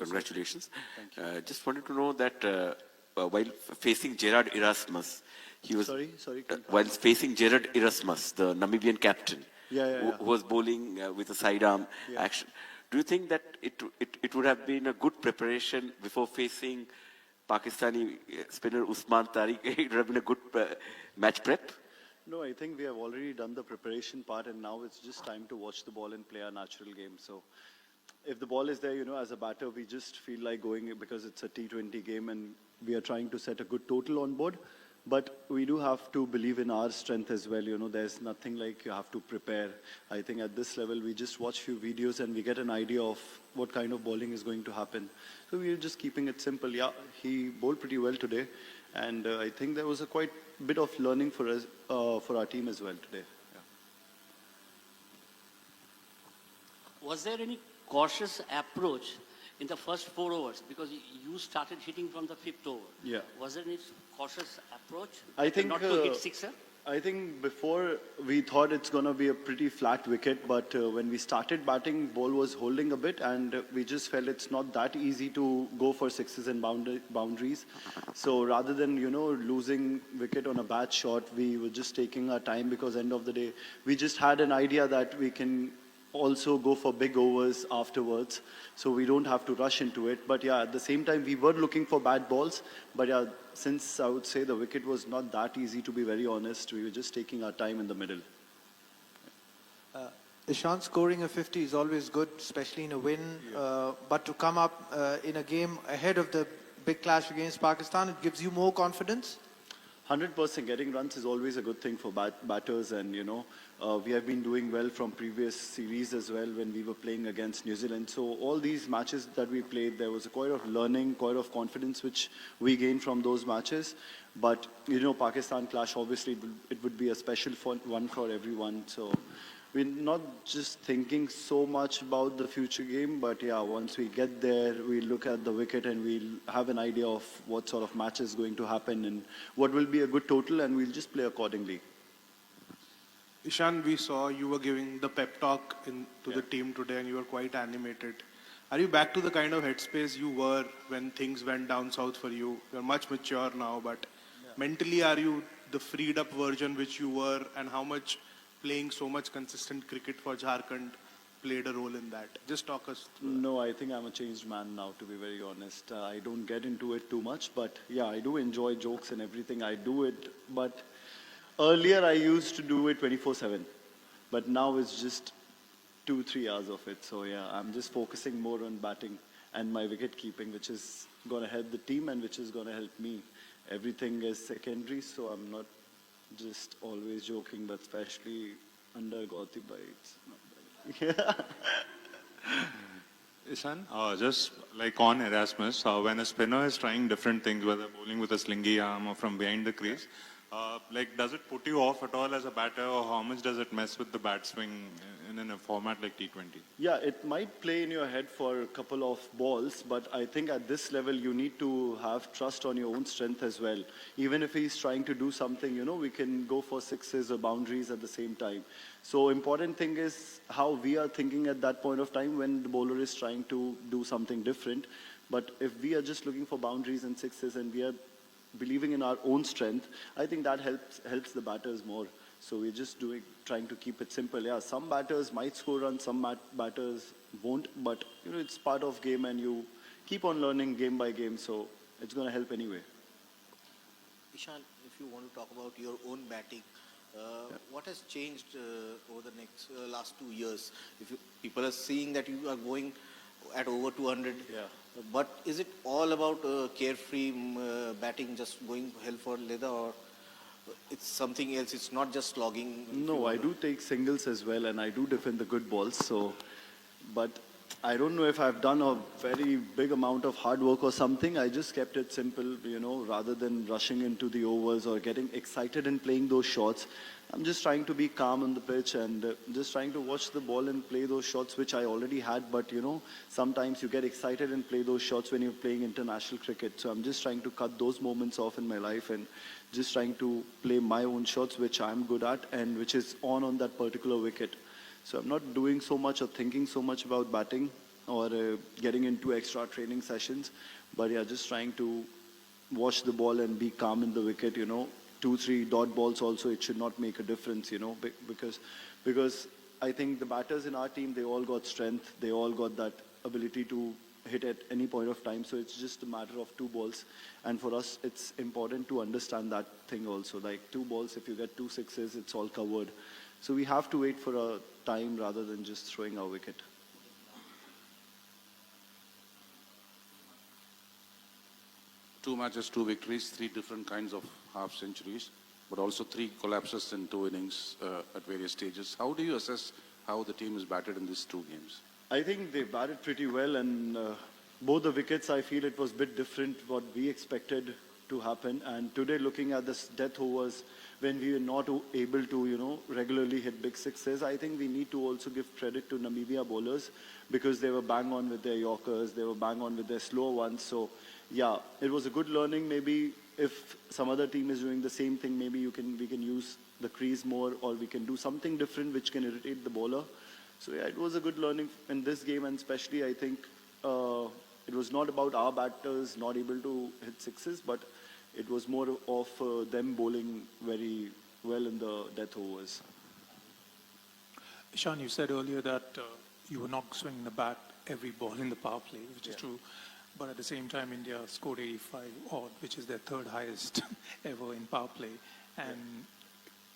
congratulations. Thank you. Just wanted to know that while facing Gerard Erasmus, he was Sorry. while facing Gerard Erasmus, the Namibian captain, Yeah. who was bowling with a sidearm action. Do you think that it would have been a good preparation before facing Pakistani spinner Usman Tariq? It would have been a good match prep. No, I think we have already done the preparation part, and now it's just time to watch the ball and play our natural game. So, if the ball is there, as a batter, we just feel like going because it's a T20 game, and we are trying to set a good total on board. But we do have to believe in our strength as well. There's nothing like you have to prepare. I think at this level, we just watch few videos and we get an idea of what kind of bowling is going to happen. So we're just keeping it simple. Yeah, he bowled pretty well today. And I think there was a quite bit of learning for us, for our team as well today. Yeah. Was there any cautious approach in the first 4 overs? Because you started hitting from the 5th over. Yeah. Was there any cautious approach? I think Not to hit sixer? I think before we thought it's going to be a pretty flat wicket, but when we started batting, ball was holding a bit, and we just felt it's not that easy to go for sixes and boundaries. So rather than losing wicket on a bad shot, we were just taking our time because end of the day, we just had an idea that we can also go for big overs afterwards, so we don't have to rush into it. But yeah, at the same time, we were looking for bad balls. But yeah, since I would say the wicket was not that easy, to be very honest, we were just taking our time in the middle. Ishant, scoring a 50 is always good, especially in a win. But to come up in a game ahead of the big clash against Pakistan, it gives you more confidence? 100% getting runs is always a good thing for batters, and we have been doing well from previous series as well when we were playing against New Zealand. So all these matches that we played, there was quite of learning, quite of confidence which we gained from those matches. But Pakistan clash, obviously it would be a special one for everyone. So we're not just thinking so much about the future game, but yeah, once we get there, we look at the wicket and we'll have an idea of what sort of match is going to happen and what will be a good total, and we'll just play accordingly. Ishan, we saw you were giving the pep talk to the team today, and you were quite animated. Are you back to the kind of headspace you were when things went down south for you? You're much mature now, but mentally, are you the freed up version which you were, and how much playing so much consistent cricket for Jharkhand played a role in that? Just talk us through that. No, I think I'm a changed man now, to be very honest. I don't get into it too much, but yeah, I do enjoy jokes and everything. I do it, but earlier I used to do it 24/7, but now it's just 2-3 hours of it. So yeah, I'm just focusing more on batting and my wicket keeping, which is going to help the team and which is going to help me. Everything is secondary, so I'm not just always joking, but especially under Gauti bites. Ishan, just like on Erasmus, when a spinner is trying different things, whether bowling with a slingy arm or from behind the crease, does it put you off at all as a batter, or how much does it mess with the bat swing in a format like T20? Yeah, it might play in your head for a couple of balls, but I think at this level you need to have trust on your own strength as well. Even if he's trying to do something, we can go for sixes or boundaries at the same time. So important thing is how we are thinking at that point of time when the bowler is trying to do something different. But if we are just looking for boundaries and sixes and we are believing in our own strength, I think that helps the batters more. So we're just trying to keep it simple. Yeah, some batters might score runs, some batters won't, but it's part of game and you keep on learning game by game, so it's going to help anyway. Ishan, if you want to talk about your own batting, what has changed over the last 2 years? People are seeing that you are going at over 200. Yeah. But is it all about carefree batting, just going hell for leather, or it's something else? It's not just slogging? No, I do take singles as well, and I do defend the good balls. So, but I don't know if I've done a very big amount of hard work or something. I just kept it simple, rather than rushing into the overs or getting excited and playing those shots. I'm just trying to be calm on the pitch and just trying to watch the ball and play those shots which I already had. But, sometimes you get excited and play those shots when you're playing international cricket. So I'm just trying to cut those moments off in my life and just trying to play my own shots which I'm good at and which is on that particular wicket. So I'm not doing so much or thinking so much about batting. or getting into extra training sessions. But yeah, just trying to watch the ball and be calm in the wicket, 2-3 dot balls also, it should not make a difference, because I think the batters in our team, they all got strength, they all got that ability to hit at any point of time. So it's just a matter of 2 balls. And for us, it's important to understand that thing also. Like 2 balls, if you get 2 sixes, it's all covered. So we have to wait for a time rather than just throwing our wicket. Two matches, 2 victories, 3 different kinds of half centuries, but also 3 collapses in 2 innings at various stages. How do you assess how the team is batted in these 2 games? I think they batted pretty well, and both the wickets, I feel it was a bit different what we expected to happen. And today, looking at this death overs, when we were not able to, regularly hit big sixes, I think we need to also give credit to Namibia bowlers, because they were bang on with their Yorkers, they were bang on with their slower ones. So, yeah, it was a good learning. Maybe if some other team is doing the same thing, maybe we can use the crease more, or we can do something different which can irritate the bowler. So yeah, it was a good learning in this game, and especially I think it was not about our batters not able to hit sixes, but it was more of them bowling very well in the death overs. Ishan, you said earlier that you were not swinging the bat every ball in the power play, which is true. But at the same time, India scored 85 odd, which is their 3rd highest ever in power play. And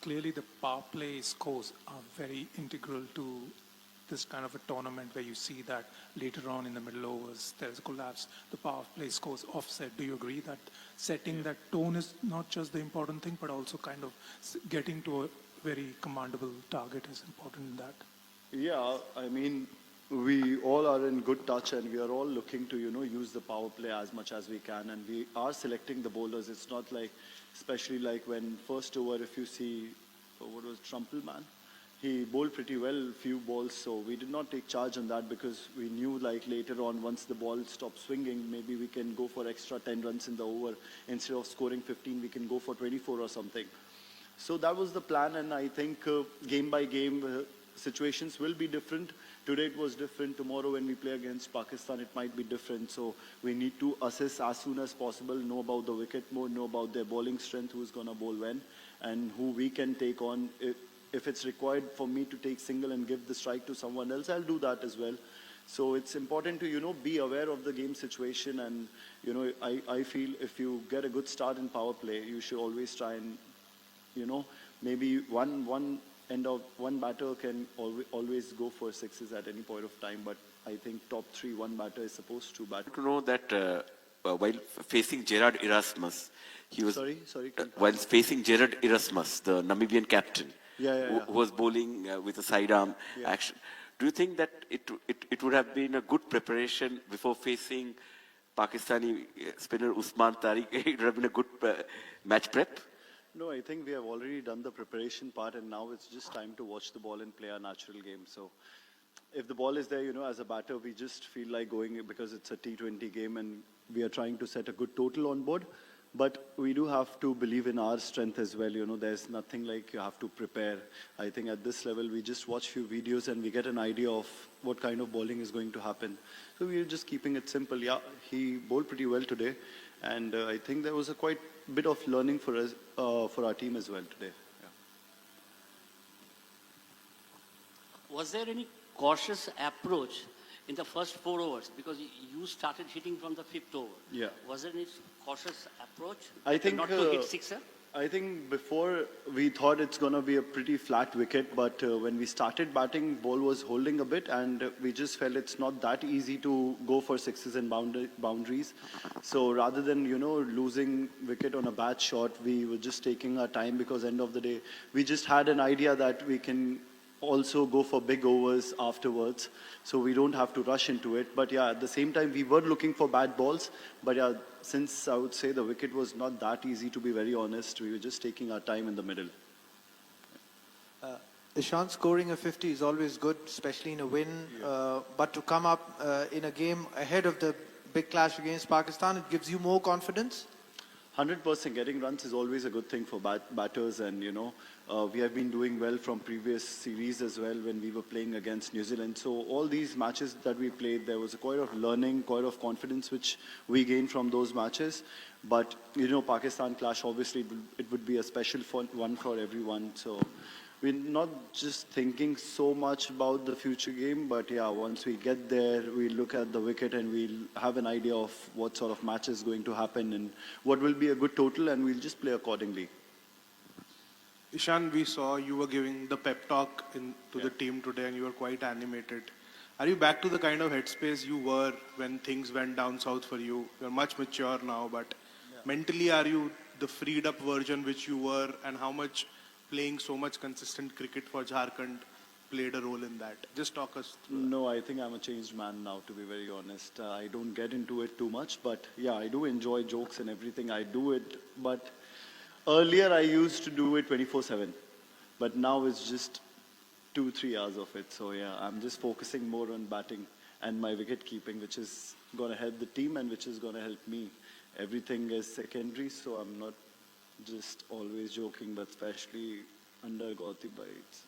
clearly the power play scores are very integral to this kind of a tournament, where you see that later on in the middle overs, there's a collapse, the power play scores offset. Do you agree that setting that tone is not just the important thing, but also kind of getting to a very commandable target is important in that? Yeah, I mean, we all are in good touch, and we are all looking to, use the power play as much as we can, and we are selecting the bowlers. It's not like, especially like when first over, if you see, what was Trumpelman? He bowled pretty well, few balls, so we did not take charge on that, because we knew like later on, once the ball stopped swinging, maybe we can go for extra 10 runs in the over. Instead of scoring 15, we can go for 24 or something. So that was the plan, and I think game by game, situations will be different. Today it was different. Tomorrow when we play against Pakistan, it might be different. So we need to assess as soon as possible, know about the wicket more, know about their bowling strength, who's going to bowl when, and who we can take on. If it's required for me to take single and give the strike to someone else, I'll do that as well. So it's important to, be aware of the game situation. And, I feel if you get a good start in power play, you should always try and, maybe one batter can always go for sixes at any point of time. But I think top 3, one batter is supposed to bat. To know that while facing Gerard Erasmus, he was Sorry. while facing Gerard Erasmus, the Namibian captain, who was bowling with a sidearm action. Do you think that it would have been a good preparation before facing Pakistani spinner Usman Tariq? It would have been a good match prep? No, I think we have already done the preparation part, and now it's just time to watch the ball and play our natural game. So if the ball is there, as a batter, we just feel like going, because it's a T20 game and we are trying to set a good total on board. But we do have to believe in our strength as well. There's nothing like you have to prepare. I think at this level, we just watch few videos and we get an idea of what kind of bowling is going to happen. So we're just keeping it simple. Yeah, he bowled pretty well today. And I think there was a quite bit of learning for us, for our team as well today. Yeah. Was there any cautious approach in the first 4 overs? Because you started hitting from the 5th over. Yeah. Was there any cautious approach? I think not to hit sixer? I think before we thought it's going to be a pretty flat wicket, but when we started batting, ball was holding a bit, and we just felt it's not that easy to go for sixes and boundaries. So rather than losing wicket on a bad shot, we were just taking our time, because end of the day, we just had an idea that we can also go for big overs afterwards, so we don't have to rush into it. But yeah, at the same time, we were looking for bad balls. But yeah, since I would say the wicket was not that easy, to be very honest, we were just taking our time in the middle. Ishan, scoring a 50 is always good, especially in a win. But to come up in a game ahead of the big clash against Pakistan, it gives you more confidence? 100% getting runs is always a good thing for batters, and we have been doing well from previous series as well when we were playing against New Zealand. So all these matches that we played, there was quite of learning, quite of confidence which we gained from those matches. But Pakistan clash, obviously it would be a special one for everyone. So we're not just thinking so much about the future game, but yeah, once we get there, we look at the wicket and we'll have an idea of what sort of match is going to happen and what will be a good total, and we'll just play accordingly. Ishan, we saw you were giving the pep talk to the team today and you were quite animated. Are you back to the kind of headspace you were when things went down south for you? You're much mature now, but mentally are you the freed up version which you were, and how much playing so much consistent cricket for Jharkhand played a role in that? Just talk us through that. No, I think I'm a changed man now, to be very honest. I don't get into it too much, but yeah, I do enjoy jokes and everything. I do it, but earlier I used to do it 24/7, but now it's just 2-3 hours of it. So yeah, I'm just focusing more on batting and my wicket keeping, which is going to help the team and which is going to help me. Everything is secondary, so I'm not just always joking, but especially under Gauti bites.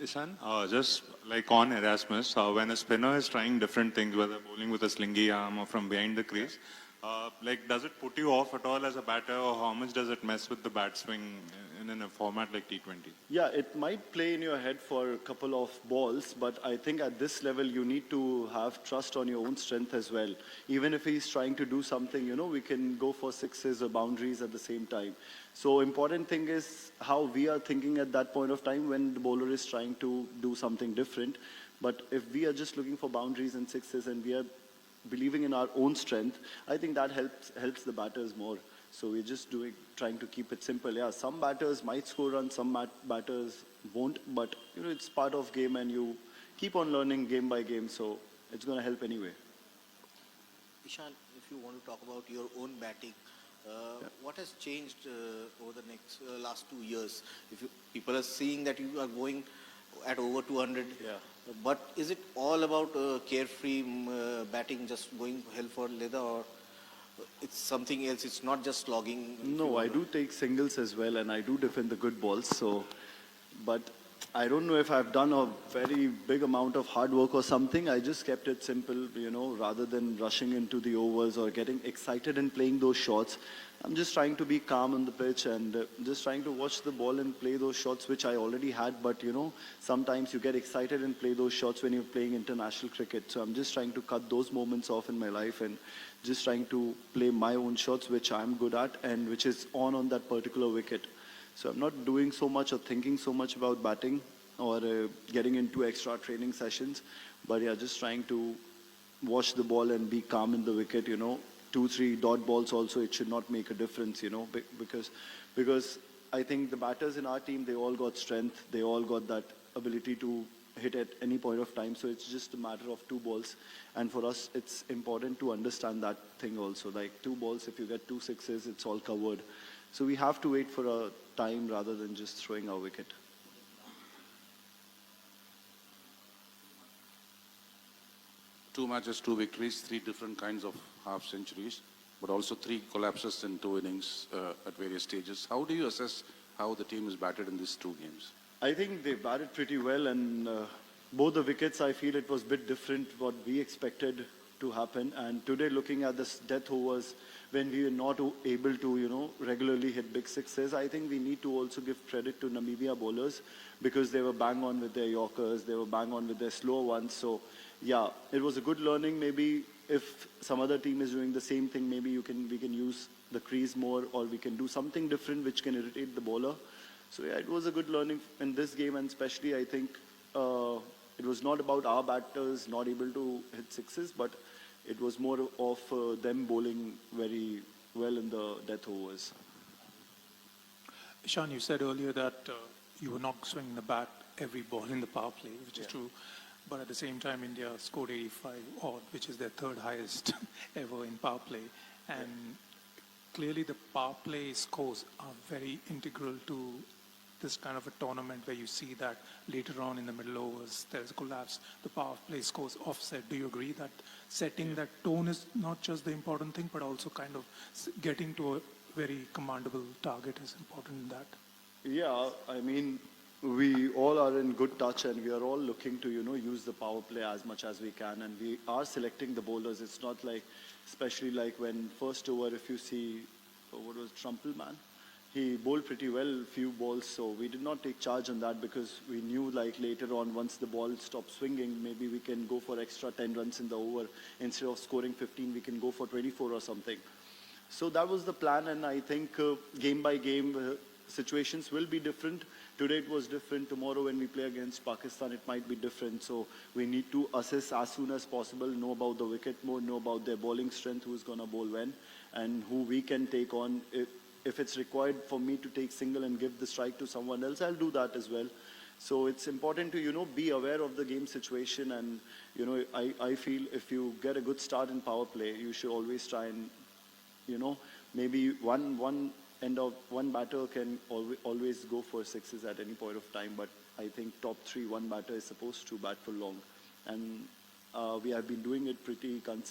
Ishan, just like on Erasmus, when a spinner is trying different things, whether bowling with a slingy arm or from behind the crease, does it put you off at all as a batter, or how much does it mess with the bat swing in a format like T20? Yeah, it might play in your head for a couple of balls, but I think at this level you need to have trust on your own strength as well. Even if he's trying to do something, we can go for sixes or boundaries at the same time. So important thing is how we are thinking at that point of time when the bowler is trying to do something different. But if we are just looking for boundaries and sixes and we are believing in our own strength, I think that helps the batters more. So we're just trying to keep it simple. Yeah, some batters might score runs, some batters won't, but it's part of game and you keep on learning game by game, so it's going to help anyway. Ishan, if you want to talk about your own batting, what has changed over the last 2 years? People are seeing that you are going at over 200. Yeah. But is it all about carefree batting, just going hell for leather, or it's something else? It's not just slogging? No, I do take singles as well, and I do defend the good balls. So, but I don't know if I've done a very big amount of hard work or something. I just kept it simple, rather than rushing into the overs or getting excited and playing those shots. I'm just trying to be calm on the pitch and just trying to watch the ball and play those shots which I already had. But, sometimes you get excited and play those shots when you're playing international cricket. So I'm just trying to cut those moments off in my life and just trying to play my own shots, which I'm good at and which is on that particular wicket. So I'm not doing so much or thinking so much about batting or getting into extra training sessions. But yeah, just trying to watch the ball and be calm in the wicket, 2-3 dot balls also, it should not make a difference, because I think the batters in our team, they all got strength. They all got that ability to hit at any point of time. So it's just a matter of 2 balls. And for us, it's important to understand that thing also. Like 2 balls, if you get 2 sixes, it's all covered. So we have to wait for a time rather than just throwing our wicket. Two matches, 2 victories, 3 different kinds of half centuries, but also 3 collapses in 2 innings at various stages. How do you assess how the team is batted in these 2 games? I think they batted pretty well, and both the wickets, I feel it was a bit different what we expected to happen. And today, looking at this death overs, when we were not able to, regularly hit big sixes, I think we need to also give credit to Namibia bowlers because they were bang on with their Yorkers, they were bang on with their slower ones. So, yeah, it was a good learning. Maybe if some other team is doing the same thing, maybe we can use the crease more, or we can do something different which can irritate the bowler. So yeah, it was a good learning in this game, and especially I think it was not about our batters not able to hit sixes, but it was more of them bowling very well in the death overs. Ishan, you said earlier that you were not swinging the bat every ball in the power play, which is true. But at the same time, India scored 85 odd, which is their 3rd highest ever in power play. And clearly the power play scores are very integral to this kind of a tournament where you see that later on in the middle overs there's a collapse, the power play scores offset. Do you agree that setting that tone is not just the important thing, but also kind of getting to a very commandable target is important in that? Yeah, I mean, we all are in good touch and we are all looking to, use the power play as much as we can, and we are selecting the bowlers. It's not like, especially like when first over, if you see, what was Trumpelman? He bowled pretty well, few balls, so we did not take charge on that because we knew like later on, once the ball stopped swinging, maybe we can go for extra 10 runs in the over. Instead of scoring 15, we can go for 24 or something. So that was the plan, and I think game by game, situations will be different. Today it was different. Tomorrow when we play against Pakistan, it might be different. So we need to assess as soon as possible, know about the wicket mode, know about their bowling strength, who's going to bowl when, and who we can take on. If it's required for me to take single and give the strike to someone else, I'll do that as well. So it's important to, be aware of the game situation, and, I feel if you get a good start in power play, you should always try and, maybe one batter can always go for sixes at any point of time, but I think top three, one batter is supposed to bat for long. And we have been doing it pretty consistently.